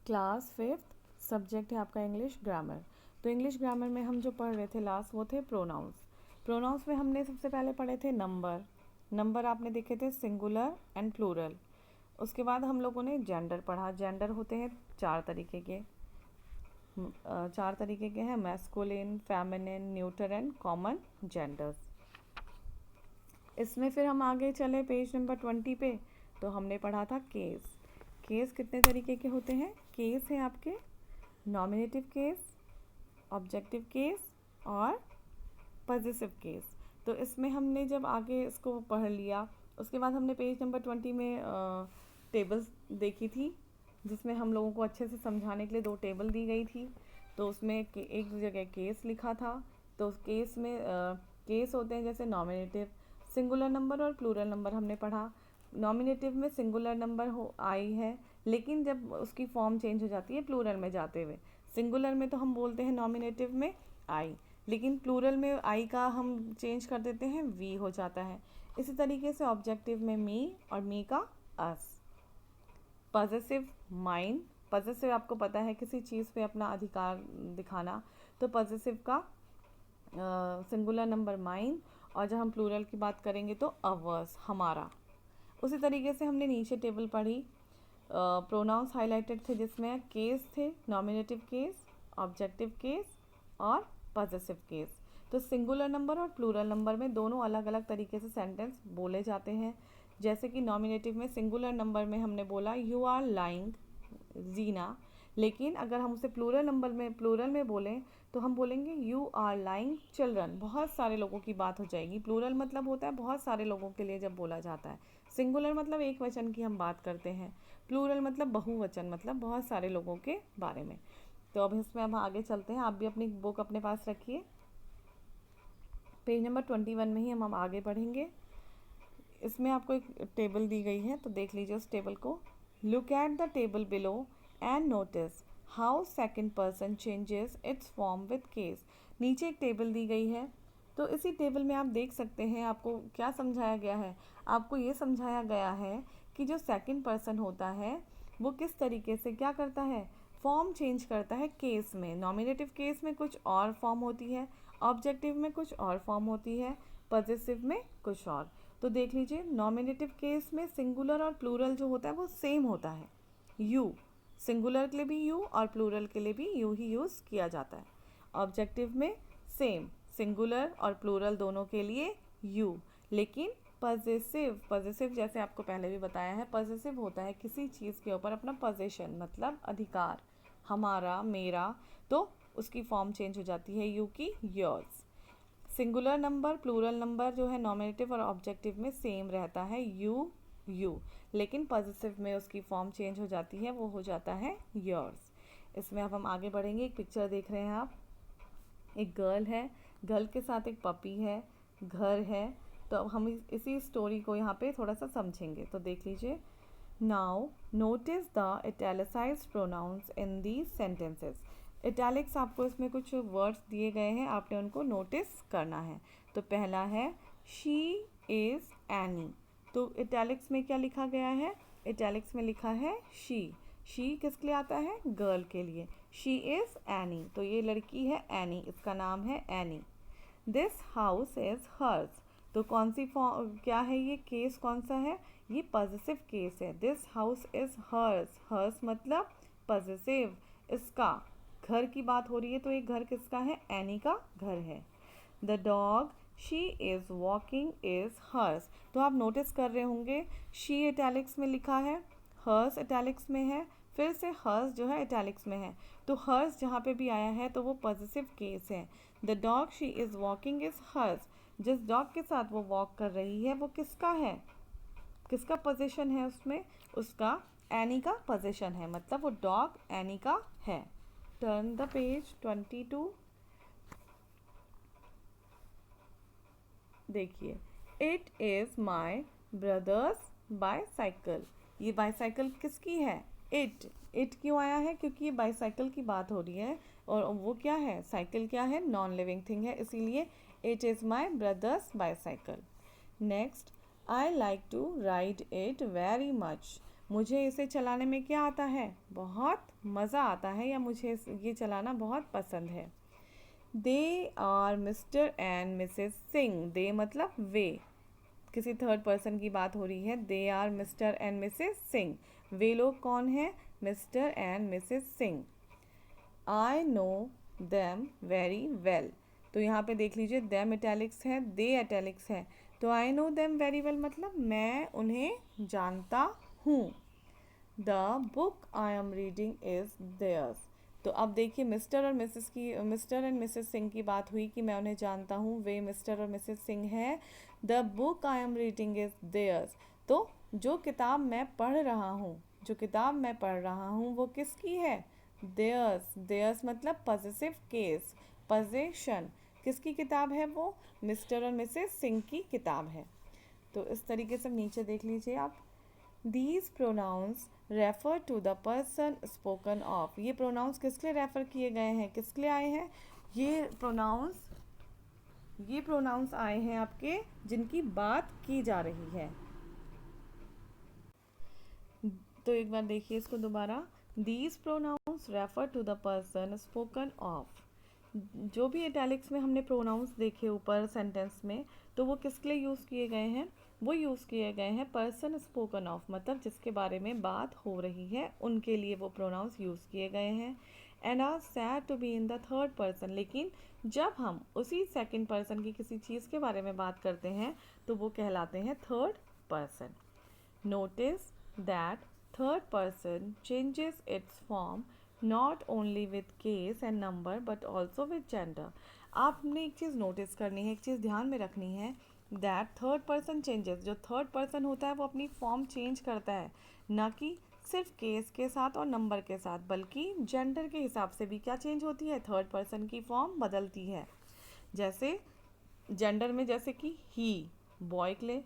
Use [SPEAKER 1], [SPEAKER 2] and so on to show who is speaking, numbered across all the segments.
[SPEAKER 1] Class fifth, subject है आपका English grammar. तो इंग्लिश ग्रामर में हम जो पढ़ रहे थे लास्ट वो थे प्रोनाउंस। प्रोनाउंस में हमने सबसे पहले पढ़े थे नंबर। नंबर आपने देखे थे सिंगुलर एंड प्लूरल। उसके बाद हम लोगों ने जेंडर पढ़ा। जेंडर होते हैं चार तरीके के। हैं masculine, feminine, neuter and common genders. इसमें फिर हम आगे चले पेज नंबर 20 पे, तो हमने पढ़ा था केस। केस कितने तरीके के होते हैं? केस हैं आपके नॉमिनेटिव केस, ऑब्जेक्टिव केस और पॉजिटिव केस। तो इसमें हमने जब आगे इसको पढ़ लिया, उसके बाद हमने पेज नंबर 20 में टेबल्स देखी थी, जिसमें हम लोगों को अच्छे से समझाने के लिए दो टेबल दी गई थी। तो उसमें एक जगह केस लिखा था। तो उस केस में केस होते हैं जैसे नॉमिनेटिव, सिंगुलर नंबर और प्लूरल नंबर हमने पढ़ा। नॉमिनेटिव में सिंगुलर नंबर आई है, लेकिन जब उसकी फॉर्म चेंज हो जाती है प्लूरल में जाते हुए। सिंगुलर में तो हम बोलते हैं नॉमिनेटिव में आई, लेकिन प्लूरल में आई का हम चेंज कर देते हैं वी हो जाता है। इसी तरीके से ऑब्जेक्टिव में मी और मी का अस। पॉजेसिव माइन, पॉजेसिव आपको पता है किसी चीज़ पे अपना अधिकार दिखाना। तो पॉजेसिव का सिंगुलर नंबर माइन, और जब हम प्लूरल की बात करेंगे तो अवर्स, हमारा। उसी तरीके से हमने नीचे टेबल पढ़ी, प्रोनाउंस हाईलाइटेड थे जिसमें केस थे, नॉमिनेटिव केस, ऑब्जेक्टिव केस और पॉजेसिव केस। तो सिंगुलर नंबर और प्लूरल नंबर में दोनों अलग अलग तरीके से सेंटेंस बोले जाते हैं। जैसे कि नॉमिनेटिव में सिंगुलर नंबर में हमने बोला यू आर लाइंग जीना, लेकिन अगर हम उसे प्लूरल में बोलें तो हम बोलेंगे यू आर लाइंग चिल्ड्रन। बहुत सारे लोगों की बात हो जाएगी। प्लूरल मतलब होता है बहुत सारे लोगों के लिए जब बोला जाता है। सिंगुलर मतलब एक वचन की हम बात करते हैं, प्लूरल मतलब बहुवचन, मतलब बहुत सारे लोगों के बारे में। तो अब इसमें हम आगे चलते हैं। आप भी अपनी बुक अपने पास रखिए। पेज नंबर 21 में ही हम आगे बढ़ेंगे। इसमें आपको एक टेबल दी गई है, तो देख लीजिए उस टेबल को। Look at the table below and notice how second person changes it's form with case. नीचे एक टेबल दी गई है, तो इसी टेबल में आप देख सकते हैं आपको क्या समझाया गया है। आपको ये समझाया गया है कि जो सेकंड पर्सन होता है वो किस तरीके से क्या करता है, फॉर्म चेंज करता है केस में। नॉमिनेटिव केस में कुछ और फॉर्म होती है, ऑब्जेक्टिव में कुछ और फॉर्म होती है, पॉजिटिव में कुछ और। तो देख लीजिए, नॉमिनेटिव केस में सिंगुलर और प्लूरल जो होता है वो सेम होता है। यू, सिंगुलर के लिए भी यू और प्लूरल के लिए भी यू ही यूज़ किया जाता है। ऑब्जेक्टिव में सेम, सिंगुलर और प्लूरल दोनों के लिए यू। लेकिन पॉजिटिव जैसे आपको पहले भी बताया है, पॉजिटिव होता है किसी चीज़ के ऊपर अपना पोजीशन, मतलब अधिकार, हमारा, मेरा, तो उसकी फॉर्म चेंज हो जाती है यू की yours. Singular number, plural number जो है नॉमिनेटिव और ऑब्जेक्टिव में सेम रहता है यू यू, लेकिन पॉजिटिव में उसकी फॉर्म चेंज हो जाती है, वो हो जाता है योर्स। इसमें अब हम आगे बढ़ेंगे। एक पिक्चर देख रहे हैं आप, एक गर्ल है, गर्ल के साथ एक पपी है, घर है। तो अब हम इसी स्टोरी को यहाँ पे थोड़ा सा समझेंगे। तो देख लीजिए, now notice the italicised pronouns in these sentences. Italics आपको इसमें कुछ वर्ड्स दिए गए हैं, आपने उनको नोटिस करना है। तो पहला है शी इज़ एनी। तो इटैलिक्स में क्या लिखा गया है? इटैलिक्स में लिखा है शी। शी किसके लिए आता है? गर्ल के लिए। शी इज़ एनी, तो ये लड़की है एनी, इसका नाम है Annie. This house is hers. तो कौन सी क्या है ये केस, कौन सा है? ये पॉजिटिव केस है। This house is hers, hers मतलब पॉजिटिव, इसका। घर की बात हो रही है, तो ये घर किसका है? एनी का घर है। The dog she is walking is hers. तो आप नोटिस कर रहे होंगे, शी इटैलिक्स में लिखा है, हर्स इटैलिक्स में है, फिर से हर्स जो है इटैलिक्स में है। तो हर्स जहाँ पे भी आया है तो वो पॉजिटिव केस है। The dog she is walking is hers. जिस डॉग के साथ वो वॉक कर रही है वो किसका है? किसका पोजीशन है उसमें? उसका, एनी का पोजीशन है, मतलब वो डॉग एनी का है। Turn the page 22। देखिए, it is my brother's bicycle. ये बाईसाइकिल किसकी है? इट क्यों आया है? क्योंकि ये बाईसाइकिल की बात हो रही है, और वो क्या है? साइकिल क्या है? नॉन लिविंग थिंग है, इसीलिए it is my brother's bicycle. Next, I like to ride it very much. मुझे इसे चलाने में क्या आता है, बहुत मज़ा आता है, या मुझे ये चलाना बहुत पसंद है। They are Mr and Mrs Singh. They मतलब वे, किसी थर्ड पर्सन की बात हो रही है। They are Mr and Mrs Singh. वे लोग कौन हैं, Mr and Mrs Singh. I know them very well. तो यहाँ पे देख लीजिए, देम इटैलिक्स है, दे इटैलिक्स है। तो I know them very well मतलब मैं उन्हें जानता हूँ। The book I am reading is theirs. तो अब देखिए, मिस्टर एंड मिसेस सिंह की बात हुई कि मैं उन्हें जानता हूँ, वे मिस्टर और मिसेस सिंह है। The book I am reading is theirs. तो जो किताब मैं पढ़ रहा हूँ, वो किसकी है, देयर्स। देयर्स मतलब पजेसिव केस, पजेशन। किसकी किताब है वो, मिस्टर और मिसेस सिंह की किताब है। तो इस तरीके से नीचे देख लीजिए आप। These pronouns refer to the person spoken of। ये pronouns किसके लिए रेफर किए गए हैं, किसके लिए आए हैं, ये pronouns आए हैं आपके जिनकी बात की जा रही है। तो एक बार देखिए इसको दोबारा। These pronouns refer to the person spoken of। जो भी इटैलिक्स में हमने प्रोनाउंस देखे ऊपर सेंटेंस में, तो वो किसके लिए यूज़ किए गए हैं, वो यूज़ किए गए हैं पर्सन स्पोकन ऑफ, मतलब जिसके बारे में बात हो रही है उनके लिए वो प्रोनाउंस यूज़ किए गए हैं। And are said to be in the third person. लेकिन जब हम उसी सेकंड पर्सन की किसी चीज़ के बारे में बात करते हैं तो वो कहलाते हैं third person. Notice that third person changes it's form not only with case and number but also with gender. आपने एक चीज़ नोटिस करनी है, एक चीज़ ध्यान में रखनी है, दैट थर्ड पर्सन चेंजेस, जो थर्ड पर्सन होता है वो अपनी फॉर्म चेंज करता है, ना कि सिर्फ केस के साथ और नंबर के साथ, बल्कि जेंडर के हिसाब से भी क्या चेंज होती है, थर्ड पर्सन की फॉर्म बदलती है। जैसे जेंडर में, जैसे कि ही बॉय के लिए,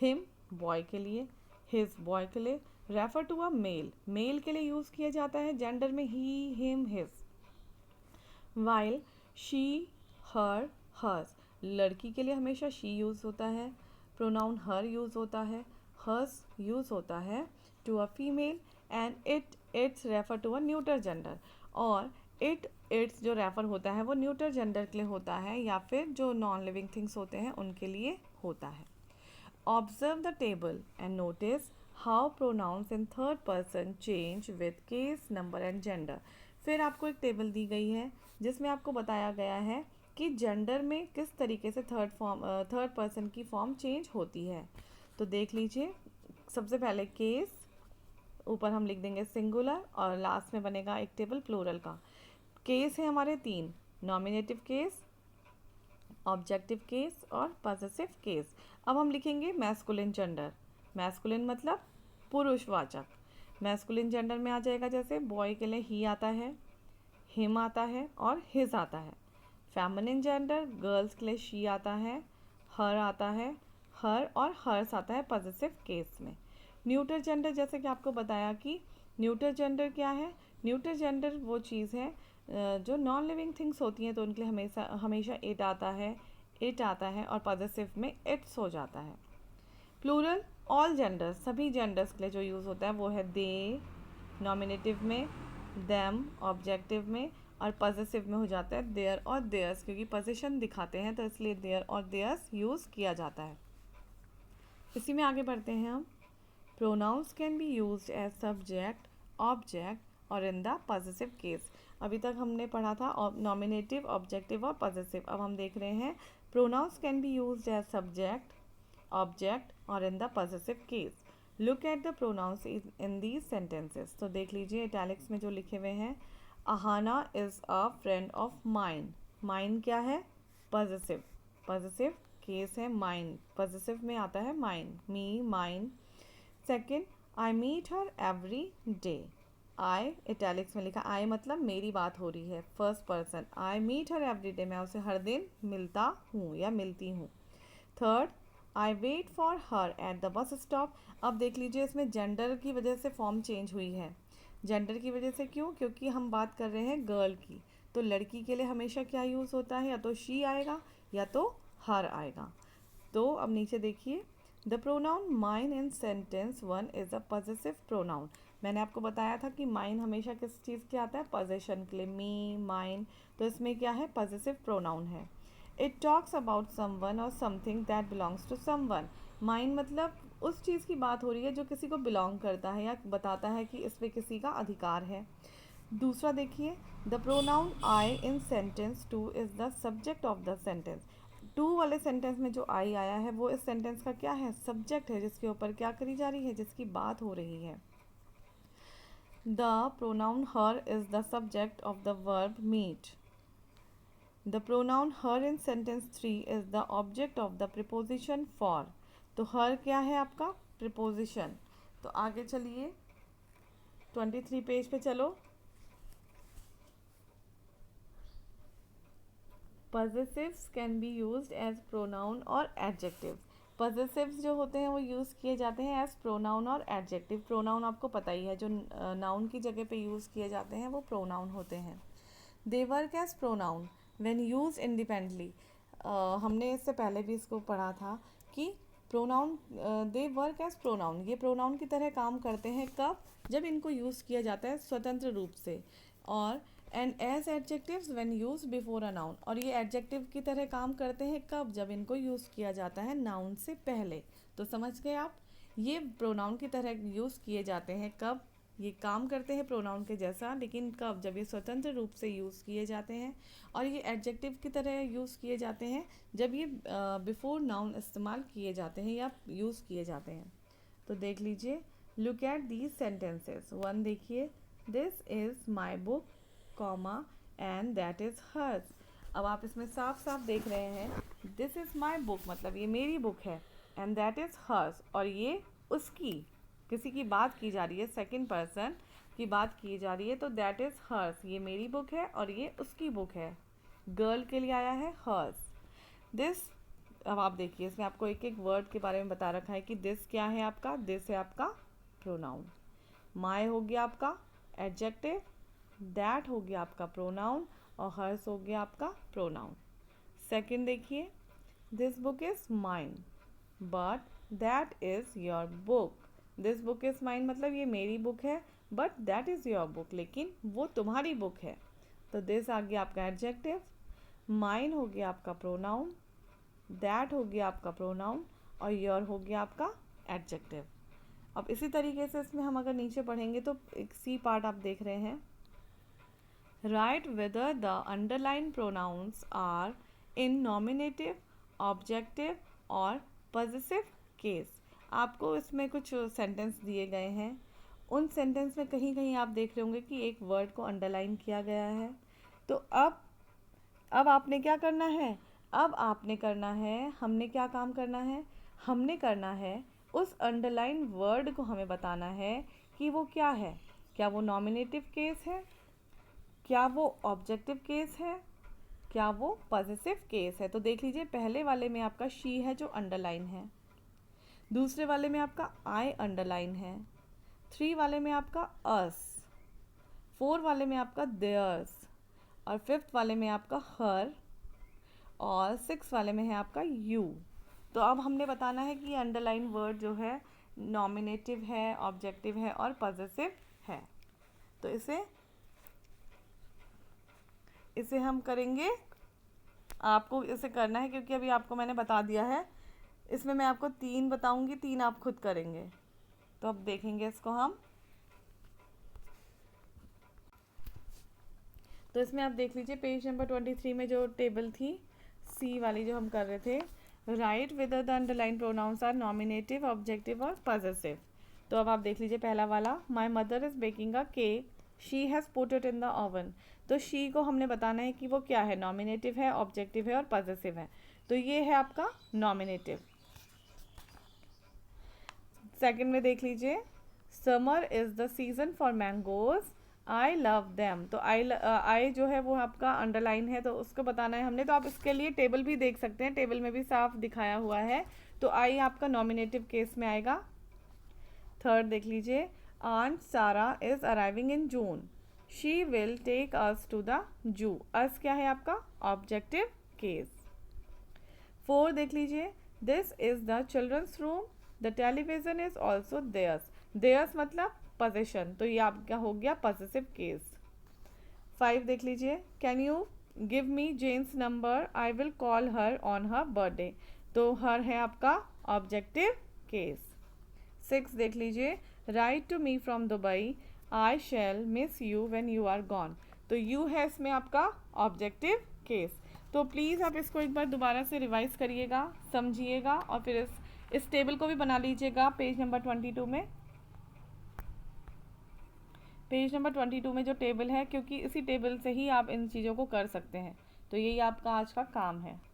[SPEAKER 1] हिम बॉय के लिए, हिज बॉय के लिए, refer to a male, male के लिए यूज़ किया जाता है जेंडर में ही, him, his. While she, her, hers, लड़की के लिए हमेशा शी यूज़ होता है, प्रोनाउन हर यूज़ होता है, हर्स यूज़ होता है to a female, and its refer to a neuter gender. और इट्स जो रेफर होता है वो न्यूटर जेंडर के लिए होता है, या फिर जो नॉन लिविंग थिंग्स होते हैं उनके लिए होता है। Observe the table and notice how pronouns in third person change with case, number and gender. फिर आपको एक टेबल दी गई है जिसमें आपको बताया गया है कि जेंडर में किस तरीके से थर्ड पर्सन की फॉर्म चेंज होती है। तो देख लीजिए, सबसे पहले केस, ऊपर हम लिख देंगे सिंगुलर, और लास्ट में बनेगा एक टेबल प्लूरल का। केस है हमारे तीन, नॉमिनेटिव केस, ऑब्जेक्टिव केस और पॉसेसिव केस। अब हम लिखेंगे मैस्कुलिन जेंडर। मैस्कुलिन मतलब पुरुषवाचक। मैस्कुलिन जेंडर में आ जाएगा, जैसे बॉय के लिए ही आता है, हिम आता है और हिज आता है। फेमिनिन जेंडर, गर्ल्स के लिए शी आता है, हर आता है, हर और हर्स आता है पॉसेसिव केस में। न्यूटर जेंडर, जैसे कि आपको बताया कि न्यूटर जेंडर क्या है, न्यूटर जेंडर वो चीज़ है जो नॉन लिविंग थिंग्स होती हैं तो उनके लिए हमेशा हमेशा इट आता है और पॉसेसिव में इट्स हो जाता है। प्लूरल, ऑल जेंडर्स, सभी जेंडर्स के लिए जो यूज़ होता है वो है दे नॉमिनेटिव में, देम ऑब्जेक्टिव में, और पॉसेसिव में हो जाता है देयर और देयर्स, क्योंकि पोजीशन दिखाते हैं तो इसलिए देयर और देयर्स यूज़ किया जाता है। इसी में आगे बढ़ते हैं हम। Pronouns can be used as subject, object और इन द पॉसेसिव केस। अभी तक हमने पढ़ा था नॉमिनेटिव, ऑब्जेक्टिव और पॉसेसिव। अब हम देख रहे हैं pronouns can be used as subject, object और in the possessive case. Look at the pronouns in these sentences. तो देख लीजिए इटैलिक्स में जो लिखे हुए हैं। Ahana is a friend of mine. Mine क्या है, पॉसेसिव, पॉसेसिव केस है माइन, पॉसेसिव में आता है mine, me, mine. Second, I meet her every day. I italics में लिखा, आई मतलब मेरी बात हो रही है, first person, I meet her every day, मैं उसे हर दिन मिलता हूँ या मिलती हूँ। Third, I wait for her at the bus stop. अब देख लीजिए इसमें जेंडर की वजह से फॉर्म चेंज हुई है। जेंडर की वजह से क्यों, क्योंकि हम बात कर रहे हैं गर्ल की, तो लड़की के लिए हमेशा क्या यूज़ होता है, या तो शी आएगा या तो हर आएगा। तो अब नीचे देखिए, the pronoun mine in sentence 1 is a possessive pronoun. मैंने आपको बताया था कि माइन हमेशा किस चीज़ के आता है, पोजेशन के लिए, मी, माइन। तो इसमें क्या है, पॉजेसिव प्रोनाउन है। इट टॉक्स अबाउट समवन और something that belongs to someone. Mine मतलब उस चीज़ की बात हो रही है जो किसी को बिलोंग करता है या बताता है कि इस पे किसी का अधिकार है। दूसरा देखिए, the pronoun I in sentence 2 is the subject of the sentence. 2 वाले सेंटेंस में जो आई आया है वो इस सेंटेंस का क्या है, सब्जेक्ट है, जिसके ऊपर क्या करी जा रही है, जिसकी बात हो रही है। The pronoun her is the subject of the verb meet. The pronoun her in sentence 3 is the object of the preposition for. तो हर क्या है आपका, प्रिपोजिशन। तो आगे चलिए 23 पेज पे चलो। Possessives can be used as pronoun और एडजेक्टिव। पॉजेसिव्स जो होते हैं वो यूज़ किए जाते हैं एज प्रोनाउन और एडजेक्टिव। प्रोनाउन आपको पता ही है, जो नाउन की जगह पे यूज़ किए जाते हैं वो प्रोनाउन होते हैं। They work as pronoun when use independently. हमने इससे पहले भी इसको पढ़ा था कि pronoun, they work as pronoun, ये प्रोनाउन की तरह काम करते हैं कब, जब इनको यूज़ किया जाता है स्वतंत्र रूप से। और and as adjectives when use before a noun, और ये एडजेक्टिव की तरह काम करते हैं कब, जब इनको यूज़ किया जाता है नाउन से पहले। तो समझ गए आप, ये प्रोनाउन की तरह यूज़ किए जाते हैं कब, ये काम करते हैं प्रोनाउन के जैसा, लेकिन कब, जब ये स्वतंत्र रूप से यूज़ किए जाते हैं। और ये एडजेक्टिव की तरह यूज़ किए जाते हैं जब ये बिफोर नाउन इस्तेमाल किए जाते हैं या यूज़ किए जाते हैं। तो देख लीजिए, लुक एट दीज सेंटेंसेस। 1 देखिए, this is my book, comma, and that is hers. अब आप इसमें साफ साफ देख रहे हैं, दिस इज़ माई बुक मतलब ये मेरी बुक है, एंड दैट इज़ हर्स और ये उसकी, किसी की बात की जा रही है, सेकंड पर्सन की बात की जा रही है। तो दैट इज़ हर्स, ये मेरी बुक है और ये उसकी बुक है। गर्ल के लिए आया है हर्स। दिस, अब आप देखिए इसमें आपको एक एक वर्ड के बारे में बता रखा है कि दिस क्या है आपका, दिस है आपका प्रोनाउन, माय हो गया आपका एडजेक्टिव, दैट हो गया आपका प्रोनाउन और हर्स हो गया आपका प्रोनाउन। सेकंड देखिए, this book is mine but that is your book. This book is mine मतलब ये मेरी बुक है, but that is your book लेकिन वो तुम्हारी बुक है। तो दिस आ गया आपका एडजेक्टिव, माइन हो गया आपका प्रोनाउन, दैट हो गया आपका प्रोनाउन और योर हो गया आपका एडजेक्टिव। अब इसी तरीके से इसमें हम अगर नीचे पढ़ेंगे तो एक सी पार्ट आप देख रहे हैं, write whether the underline pronouns are in nominative, objective और पॉजेसिव केस। आपको इसमें कुछ सेंटेंस दिए गए हैं, उन सेंटेंस में कहीं कहीं आप देख रहे होंगे कि एक वर्ड को अंडरलाइन किया गया है। तो अब आपने क्या करना है, अब आपने करना है, हमने क्या काम करना है, हमने करना है उस अंडरलाइन वर्ड को हमें बताना है कि वो क्या है, क्या वो नॉमिनेटिव केस है, क्या वो ऑब्जेक्टिव केस है, क्या वो पॉजेसिव केस है। तो देख लीजिए, पहले वाले में आपका शी है जो अंडरलाइन है, दूसरे वाले में आपका आई अंडरलाइन है, 3 वाले में आपका अस, 4 वाले में आपका देयर्स और 5th वाले में आपका हर और 6 वाले में है आपका यू। तो अब हमने बताना है कि अंडरलाइन वर्ड जो है नॉमिनेटिव है, ऑब्जेक्टिव है और पॉजेसिव है। तो इसे हम करेंगे, आपको इसे करना है क्योंकि अभी आपको मैंने बता दिया है। इसमें मैं आपको 3 बताऊंगी, 3 आप खुद करेंगे। तो अब देखेंगे इसको हम। तो इसमें आप देख लीजिए पेज नंबर 23 में जो टेबल थी सी वाली जो हम कर रहे थे, write whether the underline pronouns are nominative, objective और पॉजेसिव। तो अब आप देख लीजिए पहला वाला, my mother is baking a cake, she has put it in the oven. तो शी को हमने बताना है कि वो क्या है, नॉमिनेटिव है, ऑब्जेक्टिव है और पॉजेसिव है। तो ये है आपका नॉमिनेटिव। सेकंड में देख लीजिए, summer is the season for mangoes, I love them. तो आई जो है वो आपका अंडरलाइन है, तो उसको बताना है हमने। तो आप इसके लिए टेबल भी देख सकते हैं, टेबल में भी साफ दिखाया हुआ है। तो आई आपका नॉमिनेटिव केस में आएगा। थर्ड देख लीजिए, aunt Sara is arriving in June, she will take us to the zoo. Us क्या है आपका ऑब्जेक्टिव केस। 4 देख लीजिए, this is the children's room, the television is also theirs. Theirs मतलब पोजेशन, तो ये आपका हो गया पॉसेसिव केस। 5 देख लीजिए, can you give me Jen's number, I will call her on her birthday. तो हर है आपका ऑब्जेक्टिव केस। 6 देख लीजिए, write to me from Dubai, I shall miss you when you are gone. तो you है इसमें आपका ऑब्जेक्टिव केस। तो प्लीज़ आप इसको एक बार दोबारा से रिवाइज करिएगा, समझिएगा, और फिर इस टेबल को भी बना लीजिएगा पेज नंबर 22 में। पेज नंबर 22 में जो टेबल है, क्योंकि इसी टेबल से ही आप इन चीज़ों को कर सकते हैं, तो यही आपका आज का काम है।